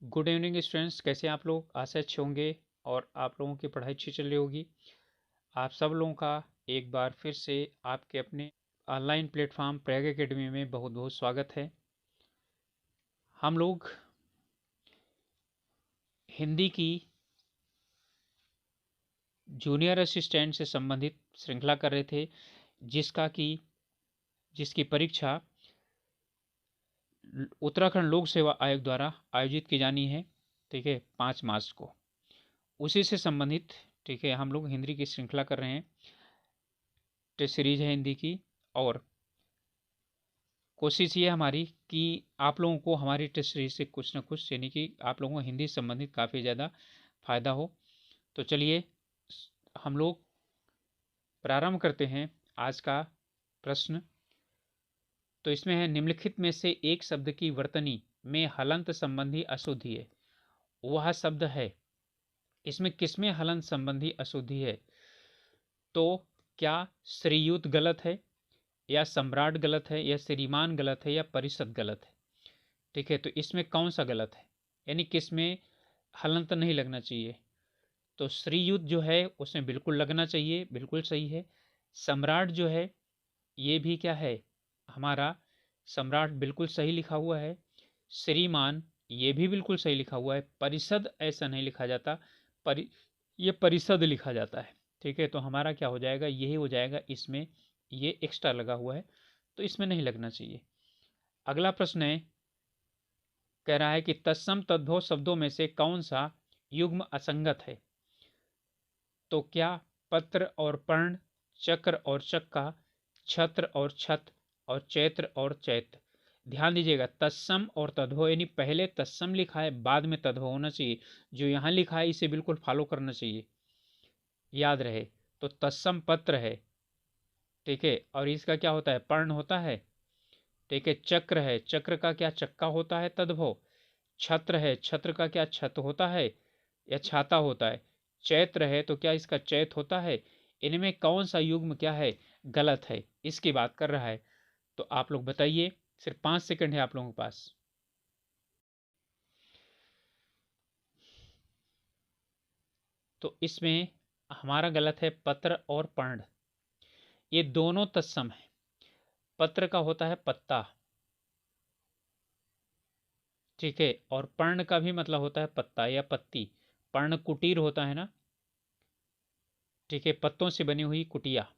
Good evening students, कैसे हैं आप लोग। आशा अच्छे होंगे और आप लोगों की पढ़ाई अच्छी चल रही होगी। आप सब लोगों का एक बार फिर से आपके अपने ऑनलाइन प्लेटफॉर्म प्रयाग एकेडमी में बहुत बहुत स्वागत है। हम लोग हिंदी की जूनियर असिस्टेंट से संबंधित श्रृंखला कर रहे थे, जिसकी परीक्षा उत्तराखंड लोक सेवा आयोग द्वारा आयोजित की जानी है। ठीक है, 5 मार्च को। उसी से संबंधित, ठीक है, हम लोग हिंदी की श्रृंखला कर रहे हैं। टेस्ट सीरीज है हिंदी की, और कोशिश ये हमारी कि आप लोगों को हमारी टेस्ट सीरीज से कुछ ना कुछ, यानी कि आप लोगों को हिंदी संबंधित काफ़ी ज़्यादा फायदा हो। तो चलिए हम लोग प्रारंभ करते हैं आज का प्रश्न। तो इसमें है, निम्नलिखित में से एक शब्द की वर्तनी में हलंत संबंधी अशुद्धि है, वह शब्द है। इसमें किसमें हलंत संबंधी अशुद्धि है? तो क्या श्रीयुत गलत है, या सम्राट गलत है, या श्रीमान गलत है, या परिषद गलत है? ठीक है, तो इसमें कौन सा गलत है, यानी किसमें हलंत नहीं लगना चाहिए? तो श्रीयुत जो है उसमें बिल्कुल लगना चाहिए, बिल्कुल सही है। सम्राट जो है ये भी क्या है हमारा, सम्राट बिल्कुल सही लिखा हुआ है। श्रीमान ये भी बिल्कुल सही लिखा हुआ है। परिषद ऐसा नहीं लिखा जाता, ये परिषद लिखा जाता है। ठीक है, तो हमारा क्या हो जाएगा, यही हो जाएगा। इसमें ये एक्स्ट्रा लगा हुआ है, तो इसमें नहीं लगना चाहिए। अगला प्रश्न है, कह रहा है कि तत्सम तद्भव शब्दों में से कौन सा युग्म असंगत है? तो क्या पत्र और पर्ण, चक्र और चक्का, छत्र और छत, और चैत्र और चैत? ध्यान दीजिएगा, तत्सम और तद्भव, यानी पहले तत्सम लिखा है बाद में तद्भव होना चाहिए। जो यहाँ लिखा है इसे बिल्कुल फॉलो करना चाहिए, याद रहे। तो तत्सम पत्र है, ठीक है, और इसका क्या होता है, पर्ण होता है। ठीक है, चक्र है, चक्र का क्या चक्का होता है, तद्भव। छत्र है, छत्र का क्या छत होता है, या छाता होता है। चैत्र है, तो क्या इसका चैत होता है। इनमें कौन सा युग्म क्या है, गलत है, इसकी बात कर रहा है। तो आप लोग बताइए, सिर्फ 5 सेकंड है आप लोगों के पास। तो इसमें हमारा गलत है पत्र और पर्ण, ये दोनों तत्सम है। पत्र का होता है पत्ता, ठीक है, और पर्ण का भी मतलब होता है पत्ता या पत्ती। पर्ण कुटीर होता है ना, ठीक है, पत्तों से बनी हुई कुटिया।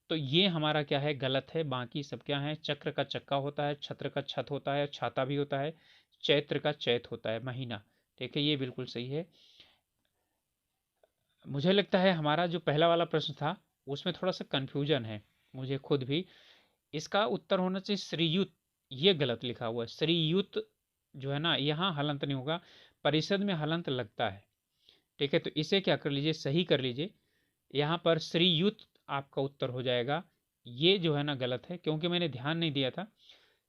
तो ये हमारा क्या है, गलत है। बाकी सब क्या है, चक्र का चक्का होता है, छत्र का छत होता है, छाता भी होता है, चैत्र का चैत होता है, महीना। ठीक है, ये बिल्कुल सही है। मुझे लगता है हमारा जो पहला वाला प्रश्न था उसमें थोड़ा सा कन्फ्यूजन है, मुझे खुद भी। इसका उत्तर होना चाहिए श्रीयुत, ये गलत लिखा हुआ है। श्रीयुत जो है ना, यहाँ हलंत नहीं होगा, परिषद में हलंत लगता है। ठीक है, तो इसे क्या कर लीजिए, सही कर लीजिए। यहाँ पर श्रीयुत आपका उत्तर हो जाएगा। ये जो है ना गलत है, क्योंकि मैंने ध्यान नहीं दिया था।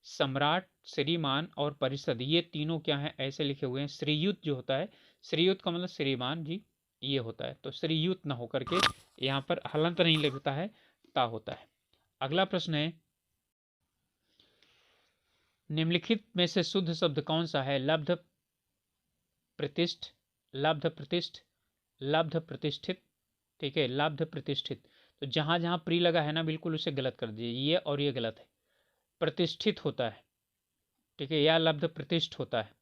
सम्राट, श्रीमान और परिषद ये तीनों क्या है, ऐसे लिखे हुए हैं। श्रीयुत जो होता है, श्रीयुत का मतलब श्रीमान जी, ये होता है। तो श्रीयुत ना होकर के यहाँ पर हलंत नहीं लगता है, ता होता है। अगला प्रश्न है, निम्नलिखित में से शुद्ध शब्द कौन सा है? लब्ध प्रतिष्ठ, लब्ध प्रतिष्ठ, लब्ध प्रतिष्ठित। ठीक है, लब्ध प्रतिष्ठित। तो जहां जहां प्री लगा है ना, बिल्कुल उसे गलत कर दीजिए, ये और ये गलत है। प्रतिष्ठित होता है, ठीक है, या लब्ध प्रतिष्ठ होता है।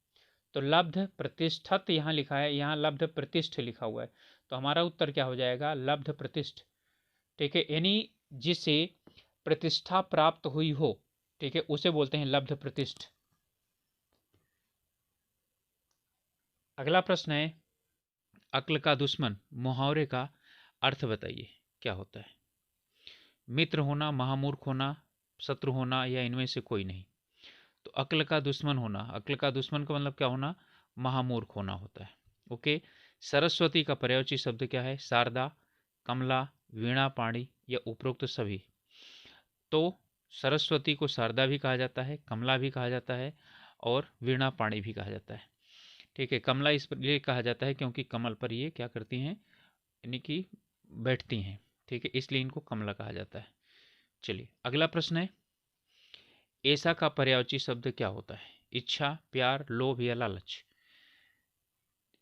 तो लब्ध प्रतिष्ठत यहाँ लिखा है, यहाँ लब्ध प्रतिष्ठ लिखा हुआ है। तो हमारा उत्तर क्या हो जाएगा, लब्ध प्रतिष्ठ। ठीक है, यानी जिसे प्रतिष्ठा प्राप्त हुई हो, ठीक है, उसे बोलते हैं लब्ध प्रतिष्ठ। अगला प्रश्न है, अक्ल का दुश्मन मुहावरे का अर्थ बताइए, क्या होता है? मित्र होना, महामूर्ख होना, शत्रु होना, या इनमें से कोई नहीं। तो अक्ल का दुश्मन होना, अक्ल का दुश्मन का मतलब क्या होना, महामूर्ख होना होता है। ओके। सरस्वती का पर्यायवाची शब्द क्या है? शारदा, कमला, वीणा पाणी, या उपरोक्त सभी। तो सरस्वती को शारदा भी कहा जाता है, कमला भी कहा जाता है, और वीणा पाणी भी कहा जाता है। ठीक है, कमला इसलिए कहा जाता है क्योंकि कमल पर ये क्या करती हैं, यानी कि बैठती हैं। ठीक है, इसलिए इनको कमला कहा जाता है। चलिए अगला प्रश्न है, ऐसा का पर्यायवाची शब्द क्या होता है? इच्छा, प्यार, लोभ, या लालच?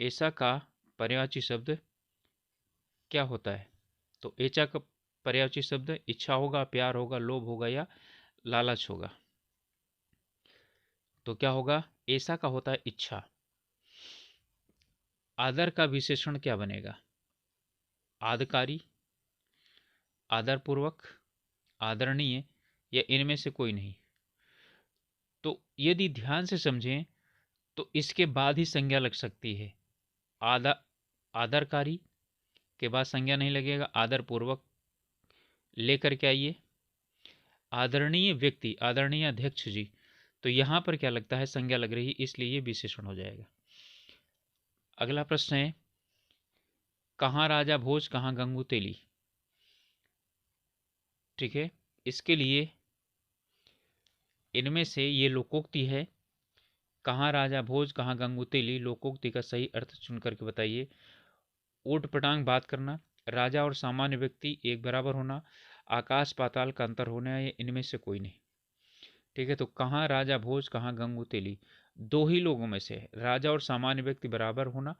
ऐसा का पर्यायवाची शब्द क्या होता है? तो ऐसा का पर्यायवाची शब्द इच्छा होगा, प्यार होगा, लोभ होगा या लालच होगा। तो क्या होगा? ऐसा का होता है इच्छा। आदर का विशेषण क्या बनेगा? आदकारी, आदरपूर्वक, आदरणीय या इनमें से कोई नहीं। तो यदि ध्यान से समझें तो इसके बाद ही संज्ञा लग सकती है। आदरकारी के बाद संज्ञा नहीं लगेगा, आदरपूर्वक लेकर के आइए, आदरणीय व्यक्ति, आदरणीय अध्यक्ष जी, तो यहां पर क्या लगता है? संज्ञा लग रही, इसलिए ये विशेषण हो जाएगा। अगला प्रश्न है, कहाँ राजा भोज, कहाँ गंगू तेली। ठीक है, इसके लिए इनमें से ये लोकोक्ति है। कहाँ राजा भोज, कहाँ गंगू तेली, लोकोक्ति का सही अर्थ चुन करके बताइए। ऊट पटांग बात करना, राजा और सामान्य व्यक्ति एक बराबर होना, आकाश पाताल का अंतर होना, या इनमें से कोई नहीं। ठीक है, तो कहाँ राजा भोज, कहाँ गंगू तेली, दो ही लोगों में से है, राजा और सामान्य व्यक्ति बराबर होना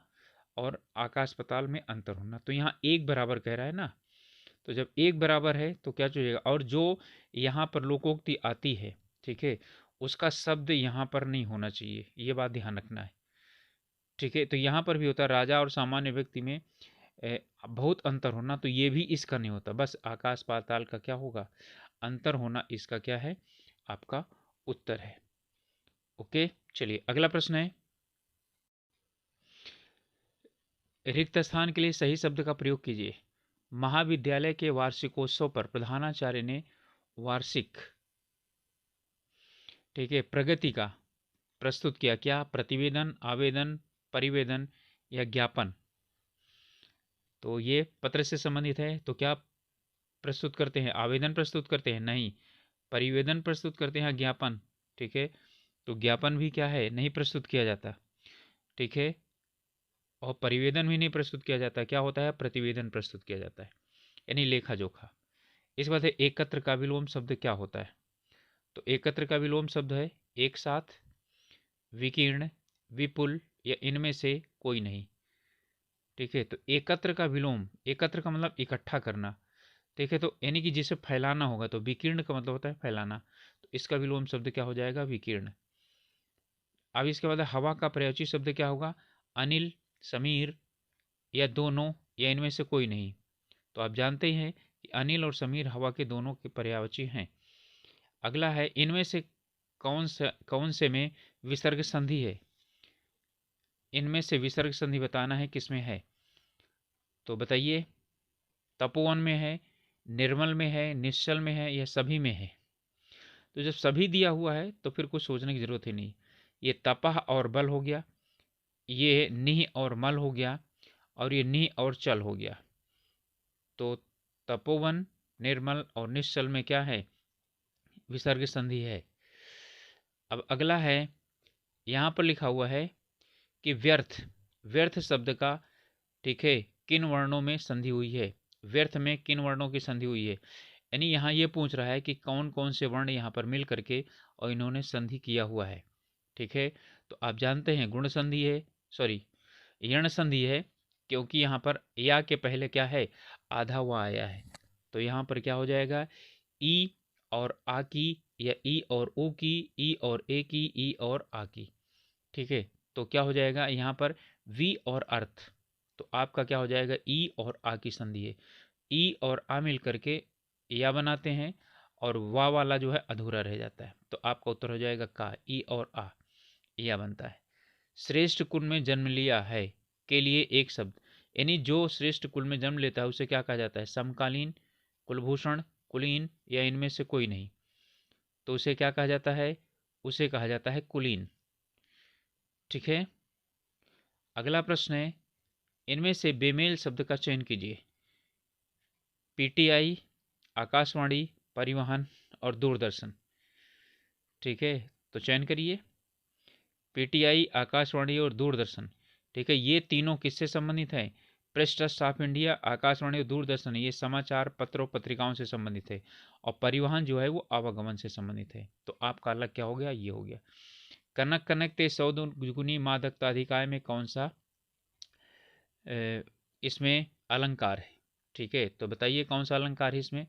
और आकाश पाताल में अंतर होना। तो यहाँ एक बराबर कह रहा है ना, तो जब एक बराबर है तो क्या चाहिएगा? और जो यहाँ पर लोकोक्ति आती है, ठीक है, उसका शब्द यहाँ पर नहीं होना चाहिए, ये बात ध्यान रखना है। ठीक है, तो यहाँ पर भी होता है राजा और सामान्य व्यक्ति में बहुत अंतर होना, तो ये भी इसका नहीं होता, बस आकाश पाताल का क्या होगा? अंतर होना, इसका क्या है? आपका उत्तर है। ओके, चलिए अगला प्रश्न है, रिक्त स्थान के लिए सही शब्द का प्रयोग कीजिए। महाविद्यालय के वार्षिकोत्सव पर प्रधानाचार्य ने वार्षिक, ठीक है, प्रगति का प्रस्तुत किया। क्या? प्रतिवेदन, आवेदन, परिवेदन या ज्ञापन। तो ये पत्र से संबंधित है, तो क्या प्रस्तुत करते हैं? आवेदन प्रस्तुत करते हैं? नहीं। परिवेदन प्रस्तुत करते हैं? ज्ञापन। ठीक है, तो ज्ञापन भी क्या है? नहीं प्रस्तुत किया जाता। ठीक है, और परिवेदन भी नहीं प्रस्तुत किया जाता। क्या होता है? प्रतिवेदन प्रस्तुत किया जाता है, यानी लेखा जोखा। इस बात है, एकत्र का विलोम शब्द क्या होता है? तो एकत्र का विलोम शब्द है एक साथ, विकीर्ण, विपुल या इनमें से कोई नहीं। ठीक है, तो एकत्र का विलोम, एकत्र का मतलब इकट्ठा करना। ठीक है, तो यानी कि जिसे फैलाना होगा, तो विकीर्ण का मतलब होता है फैलाना, तो इसका विलोम शब्द क्या हो जाएगा? विकीर्ण। अब इसके बाद हवा का पर्यायवाची शब्द क्या होगा? अनिल, समीर या दोनों या इनमें से कोई नहीं। तो आप जानते ही हैं कि अनिल और समीर हवा के दोनों के पर्यायवाची हैं। अगला है, इनमें से कौन से में विसर्ग संधि है? इनमें से विसर्ग संधि बताना है, किसमें है? तो बताइए, तपोवन में है, निर्मल में है, निश्चल में है या सभी में है? तो जब सभी दिया हुआ है तो फिर कुछ सोचने की जरूरत ही नहीं। ये तपह और बल हो गया, ये निह और मल हो गया, और ये निह और चल हो गया। तो तपोवन, निर्मल और निश्चल में क्या है? विसर्ग संधि है। अब अगला है, यहाँ पर लिखा हुआ है कि व्यर्थ, व्यर्थ शब्द का, ठीक है, किन वर्णों में संधि हुई है? व्यर्थ में किन वर्णों की संधि हुई है? यानी यहाँ ये पूछ रहा है कि कौन कौन से वर्ण यहाँ पर मिल करके और इन्होंने संधि किया हुआ है। ठीक है, तो आप जानते हैं गुण संधि है, सॉरी यण संधि है, क्योंकि यहाँ पर या के पहले क्या है? आधा हुआ आया है, तो यहाँ पर क्या हो जाएगा? ई और आ की, या ई और ओ की, ई और ए की, ई और आ की। ठीक है, तो क्या हो जाएगा यहाँ पर? वी और अर्थ, तो आपका क्या हो जाएगा? ई और आ की संधि है, ई और आ मिल करके या बनाते हैं, और वा वाला जो है अधूरा रह जाता है, तो आपका उत्तर हो जाएगा का, ई और आ, या बनता है। श्रेष्ठ कुल में जन्म लिया है के लिए एक शब्द, यानी जो श्रेष्ठ कुल में जन्म लेता है उसे क्या कहा जाता है? समकालीन, कुलभूषण, कुलीन या इनमें से कोई नहीं। तो उसे क्या कहा जाता है? उसे कहा जाता है कुलीन। ठीक है, अगला प्रश्न है, इनमें से बेमेल शब्द का चयन कीजिए। पीटीआई, आकाशवाणी, परिवहन और दूरदर्शन। ठीक है, तो चयन करिए। पीटीआई, आकाशवाणी और दूरदर्शन। ठीक है, ये तीनों किससे संबंधित है? Press trust of India, Akashvani और दूरदर्शन, ये समाचार पत्रों पत्रिकाओं से संबंधित है, और परिवहन जो है वो आवागमन से संबंधित है। तो आपका अलग क्या हो गया? ये हो गया। कनक कनक ते 100 गुनी मादकता अधिकाय में कौन सा इसमें अलंकार है। ठीक है, तो बताइए कौन सा अलंकार है इसमें?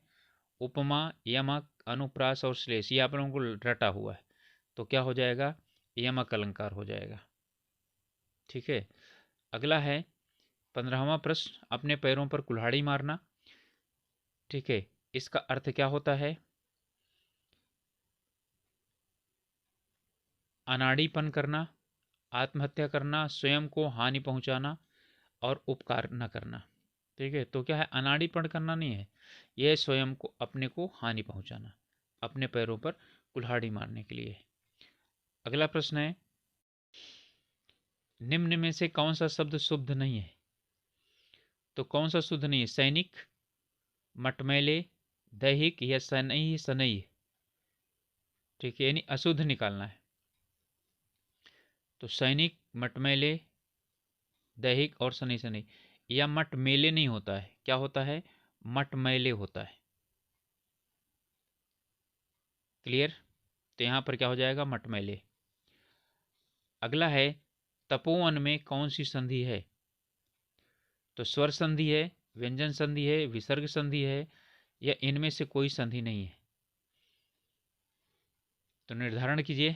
उपमा, यमक, अनुप्रास और श्लेष, ये आप लोगों को रटा हुआ है, तो क्या हो जाएगा? यमक अलंकार हो जाएगा। ठीक है, अगला है 15वां प्रश्न, अपने पैरों पर कुल्हाड़ी मारना। ठीक है, इसका अर्थ क्या होता है? अनाड़ीपन करना, आत्महत्या करना, स्वयं को हानि पहुंचाना और उपकार न करना। ठीक है, तो क्या है? अनाड़ीपन करना नहीं है, यह स्वयं को, अपने को हानि पहुंचाना, अपने पैरों पर कुल्हाड़ी मारने के लिए। अगला प्रश्न है, निम्न में से कौन सा शब्द शुद्ध नहीं है? तो कौन सा शुद्ध नहीं है? सैनिक, मटमैले, दैहिक या सनई सनई। ठीक है, यानी अशुद्ध निकालना है। तो सैनिक, मटमैले, दैहिक और शनि शनि, या मटमेले नहीं होता है, क्या होता है? मटमैले होता है। क्लियर? तो यहां पर क्या हो जाएगा? मटमैले। अगला है, तपोवन में कौन सी संधि है? तो स्वर संधि है, व्यंजन संधि है, विसर्ग संधि है, या इनमें से कोई संधि नहीं है? तो निर्धारण कीजिए,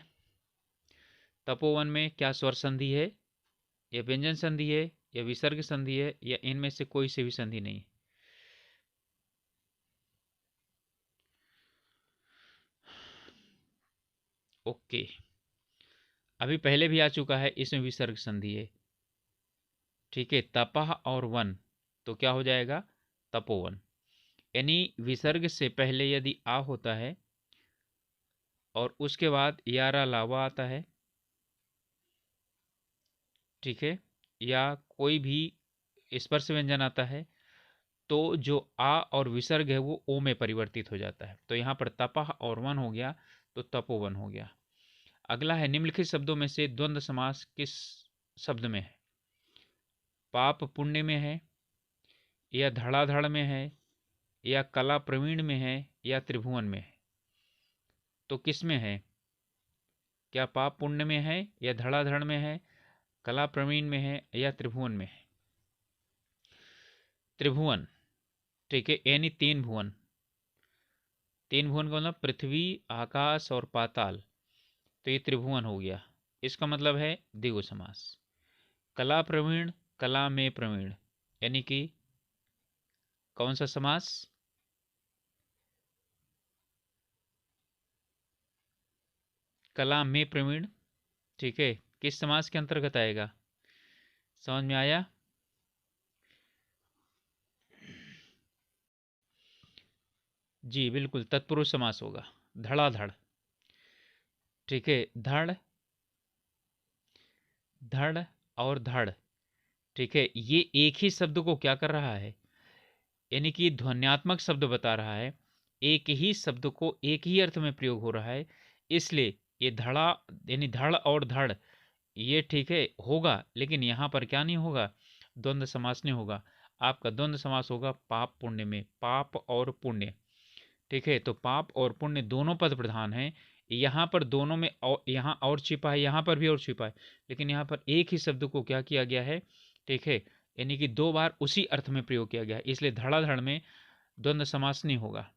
तपोवन में क्या स्वर संधि है, या व्यंजन संधि है, या विसर्ग संधि है, या इनमें से कोई से भी संधि नहीं है? ओके, अभी पहले भी आ चुका है, इसमें विसर्ग संधि है। ठीक है, तपह और वन, तो क्या हो जाएगा? तपोवन। यानी विसर्ग से पहले यदि आ होता है और उसके बाद यारा लावा आता है, ठीक है, या कोई भी स्पर्श व्यंजन आता है, तो जो आ और विसर्ग है वो ओ में परिवर्तित हो जाता है। तो यहाँ पर तपह और वन हो गया, तो तपोवन हो गया। अगला है, निम्नलिखित शब्दों में से द्वंद्व समास किस शब्द में है? पाप पुण्य में है, या धड़ाधड़ में है, या कला प्रवीण में है, या त्रिभुवन में है? तो किस में है? क्या पाप पुण्य में है, या धड़ाधड़ में है, कला प्रवीण में है, या त्रिभुवन में है? त्रिभुवन। ठीक है, यानी तीन भुवन। तीन भुवन का मतलब पृथ्वी, आकाश और पाताल, तो ये त्रिभुवन हो गया। इसका मतलब है द्विगु समास। कला प्रवीण, कला में प्रवीण, यानी कि कौन सा समास? कला में प्रवीण। ठीक है, किस समास के अंतर्गत आएगा? समझ में आया? जी बिल्कुल, तत्पुरुष समास होगा, धड़ाधड़। ठीक है, धड़, धड़ और धड़। ठीक है, ये एक ही शब्द को क्या कर रहा है? यानी कि ध्वन्यात्मक शब्द बता रहा है, एक ही शब्द को एक ही अर्थ में प्रयोग हो रहा है, इसलिए ये धड़ा यानी धड़ और धड़, ये ठीक है होगा, लेकिन यहाँ पर क्या नहीं होगा? द्वंद्व समास नहीं होगा। आपका द्वंद्व समास होगा पाप पुण्य में, पाप और पुण्य। ठीक है, तो पाप और पुण्य दोनों पद प्रधान हैं, यहाँ पर दोनों में यहाँ और छिपा है, यहाँ पर भी और छिपा है, लेकिन यहाँ पर एक ही शब्द को क्या किया गया है? ठीक है, यानी कि दो बार उसी अर्थ में प्रयोग किया गया है, इसलिए धड़ाधड़ में द्वंद्व समास नहीं होगा।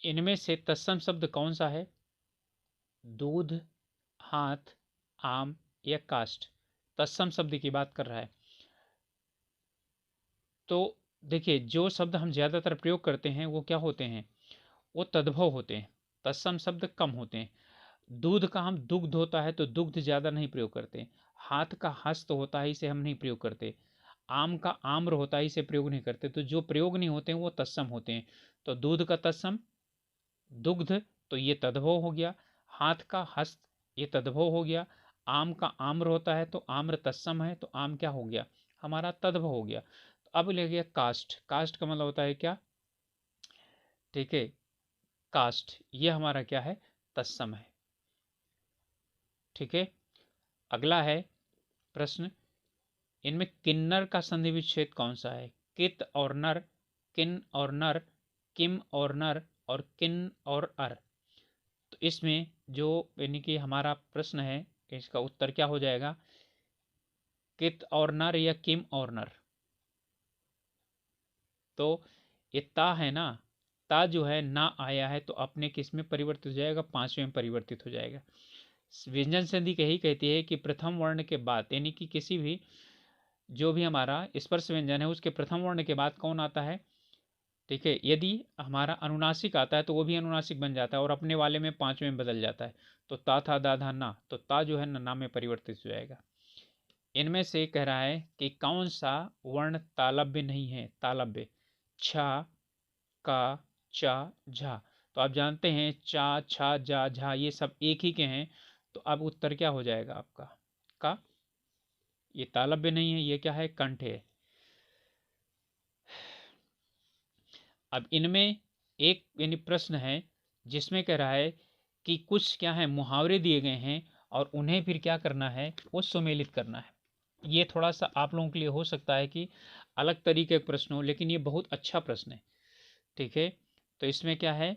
इनमें से तत्सम शब्द कौन सा है? दूध, हाथ, आम या काष्ठ? तत्सम शब्द की बात कर रहा है। तो देखिए, जो शब्द हम ज्यादातर प्रयोग करते हैं वो क्या होते हैं? वो तद्भव होते हैं, तत्सम शब्द कम होते हैं। दूध का हम दुग्ध होता है तो दुग्ध ज्यादा नहीं प्रयोग करते। हाथ का हस्त होता है, इसे हम नहीं प्रयोग करते। आम का आम्र होता है, इसे प्रयोग नहीं करते। तो जो प्रयोग नहीं होते हैं वो तत्सम होते हैं। तो दूध का तत्सम दुग्ध, तो ये तद्भव हो गया। हाथ का हस्त, ये तद्भव हो गया। आम का आम्र होता है तो आम्र तत्सम है, तो आम क्या हो गया? हमारा तद्भव हो गया। तो अब ले गया काष्ठ। काष्ठ का मतलब होता है क्या? ठीक है, काष्ठ ये हमारा क्या है? तत्सम है। ठीक है, अगला है प्रश्न, इनमें किन्नर का संधि विच्छेद कौन सा है? कित और नर, किन और नर, किम और नर, और किन और अर। तो इसमें जो यानी कि हमारा प्रश्न है, इसका उत्तर क्या हो जाएगा? कित और नर या किम और नर। तो ये ता है ना, ता जो है ना आया है तो अपने किस में परिवर्तित हो जाएगा? पांचवें में परिवर्तित हो जाएगा। व्यंजन संधि यही कहती है कि प्रथम वर्ण के बाद, यानी कि किसी भी जो भी हमारा स्पर्श व्यंजन है उसके प्रथम वर्ण के बाद कौन आता है? ठीक है, यदि हमारा अनुनासिक आता है तो वो भी अनुनासिक बन जाता है और अपने वाले में पांचवें में बदल जाता है। तो ता था दा धा ना, तो ता जो है ना में परिवर्तित हो जाएगा। इनमें से कह रहा है कि कौन सा वर्ण तालव्य नहीं है? तालव्य छा, का, चा, झा। तो आप जानते हैं चा, छा, जा, झा ये सब एक ही के हैं। तो अब उत्तर क्या हो जाएगा आपका? का। ये तालव्य नहीं है, ये क्या है? कंठ है। अब इनमें एक यानी प्रश्न है जिसमें कह रहा है कि कुछ क्या है मुहावरे दिए गए हैं और उन्हें फिर क्या करना है? वो सुमेलित करना है। ये थोड़ा सा आप लोगों के लिए हो सकता है कि अलग तरीके का प्रश्न हो, लेकिन ये बहुत अच्छा प्रश्न है। ठीक है, तो इसमें क्या है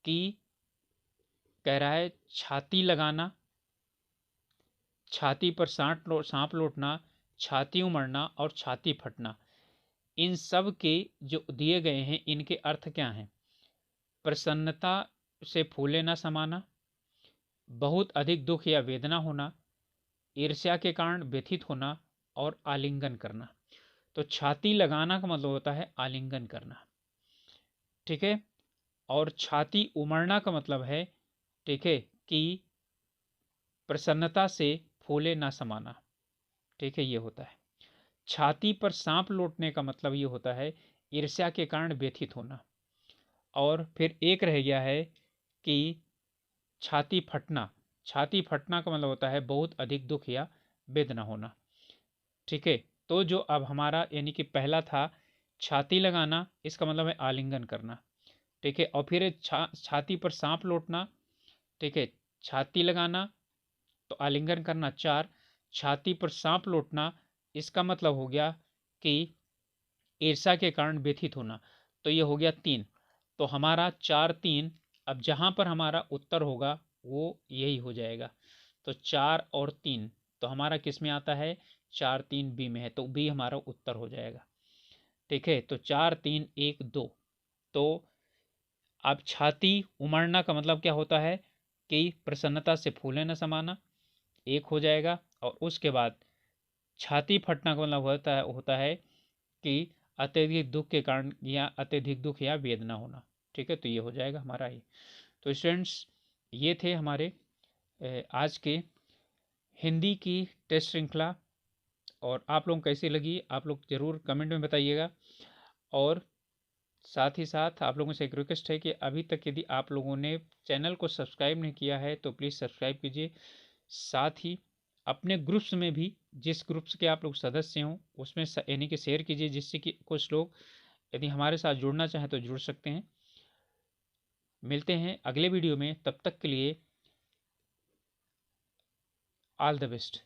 कि कह रहा है छाती लगाना, छाती पर सांप लौटना, छाती उमड़ना और छाती फटना। इन सब के जो दिए गए हैं इनके अर्थ क्या हैं? प्रसन्नता से फूले न समाना, बहुत अधिक दुख या वेदना होना, ईर्ष्या के कारण व्यथित होना और आलिंगन करना। तो छाती लगाना का मतलब होता है आलिंगन करना। ठीक है, और छाती उमड़ना का मतलब है, ठीक है, कि प्रसन्नता से फूले ना समाना। ठीक है, ये होता है। छाती पर सांप लौटने का मतलब ये होता है ईर्ष्या के कारण व्यथित होना। और फिर एक रह गया है कि छाती फटना। छाती फटना का मतलब होता है बहुत अधिक दुख या वेदना होना। ठीक है, तो जो अब हमारा यानी कि पहला था छाती लगाना, इसका मतलब है आलिंगन करना। ठीक है, और फिर छाती पर सांप लौटना। ठीक है, छाती लगाना तो आलिंगन करना 4, छाती पर सांप लौटना इसका मतलब हो गया कि ईर्ष्या के कारण व्यथित होना। तो ये हो गया 3। तो हमारा 4 3, अब जहां पर हमारा उत्तर होगा वो यही हो जाएगा। तो 4 और 3 तो हमारा किस में आता है? 4 3 बी में है, तो बी हमारा उत्तर हो जाएगा। ठीक है, तो 4 3 1 2। तो अब छाती उमड़ना का मतलब क्या होता है कि प्रसन्नता से फूले न समाना, एक हो जाएगा। और उसके बाद छाती फटना का मतलब होता है कि अत्यधिक दुख के कारण या अत्यधिक दुख या वेदना होना। ठीक है, तो ये हो जाएगा हमारा ये। तो स्टूडेंट्स, ये थे हमारे आज के हिंदी की टेस्ट श्रृंखला। और आप लोग कैसी लगी आप लोग ज़रूर कमेंट में बताइएगा। और साथ ही साथ आप लोगों से एक रिक्वेस्ट है कि अभी तक यदि आप लोगों ने चैनल को सब्सक्राइब नहीं किया है तो प्लीज़ सब्सक्राइब कीजिए। साथ ही अपने ग्रुप्स में भी, जिस ग्रुप्स के आप लोग सदस्य हों उसमें यानी कि शेयर कीजिए, जिससे कि कुछ लोग यदि हमारे साथ जुड़ना चाहें तो जुड़ सकते हैं। मिलते हैं अगले वीडियो में, तब तक के लिए ऑल द बेस्ट।